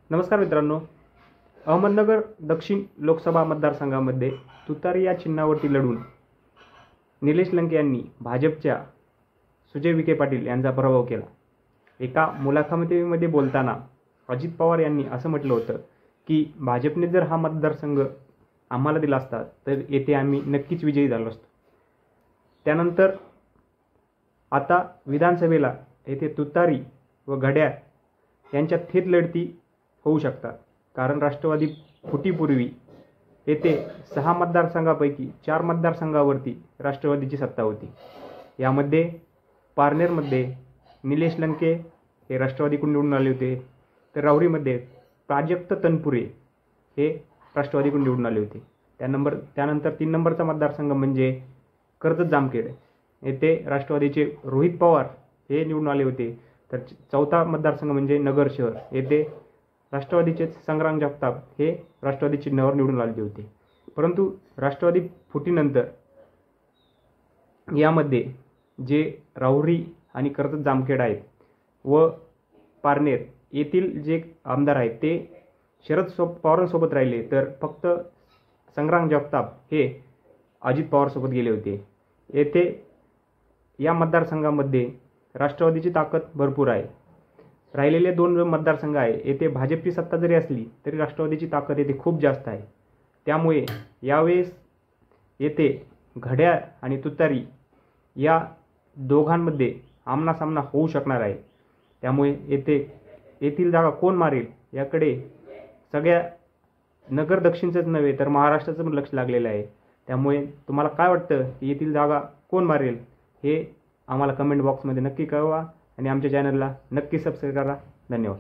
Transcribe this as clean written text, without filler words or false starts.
नमस्कार मित्रांनो, अहमदनगर दक्षिण लोकसभा मतदारसंघामध्ये तुतारी या चिन्हावरती लढून निलेश लंके यांनी भाजपच्या सुजय विखे पाटील यांचा पराभव केला। एका मुलाखतीमध्ये बोलताना अजित पवार यांनी असं म्हटलं होतं की भाजपने जर हा मतदारसंघ आम्हाला दिला असता तर येथे आम्ही नक्कीच विजयी झालो असतो। त्यानंतर आता विधानसभेला येथे तुतारी व घड्याळ यांच्यात थेट लढती होऊ शकतात, कारण राष्ट्रवादी फुटीपूर्वी येथे 6 मतदारसंघापैकी 4 मतदारसंघावरती राष्ट्रवादीची सत्ता होती। यामध्ये पारनेरमध्ये निलेश लंके हे राष्ट्रवादीकडून निवडून आले होते, तर राहुरीमध्ये प्राजक्त तनपुरे हे राष्ट्रवादीकडून निवडून आले होते। त्यानंतर 3 नंबरचा मतदारसंघ म्हणजे कर्जत जामखेड, येथे राष्ट्रवादीचे रोहित पवार हे निवडून आले होते। तर 4था मतदारसंघ म्हणजे नगर शहर, येथे राष्ट्रवादीचे संग्राम जगताप हे राष्ट्रवादी चिन्हावर निवडून आले होते। परंतु राष्ट्रवादी फुटीनंतर यामध्ये जे राहुरी आणि कर्जत जामखेड आहेत व पारनेर येथील जे आमदार आहेत ते शरद पवारांसोबत राहिले, तर फक्त संग्राम जगताप हे अजित पवारसोबत गेले होते। येथे या मतदारसंघामध्ये राष्ट्रवादीची ताकद भरपूर आहे। राहिलेले 2 मतदारसंघ आहे, येथे भाजपची सत्ता जरी असली तरी राष्ट्रवादीची ताकद येथे खूप जास्त आहे। त्यामुळे यावेळेस येथे घड्याळ आणि तुतारी या दोघांमध्ये आमनासामना होऊ शकणार आहे। त्यामुळे येथील जागा कोण मारेल याकडे सगळ्या नगर दक्षिणचंच नव्हे तर महाराष्ट्राचं पण लक्ष लागलेलं आहे। त्यामुळे तुम्हाला काय वाटतं की येथील जागा कोण मारेल हे आम्हाला कमेंट बॉक्समध्ये नक्की कळवा आणि आमच्या चॅनलला नक्की सबस्क्राईब करा। धन्यवाद।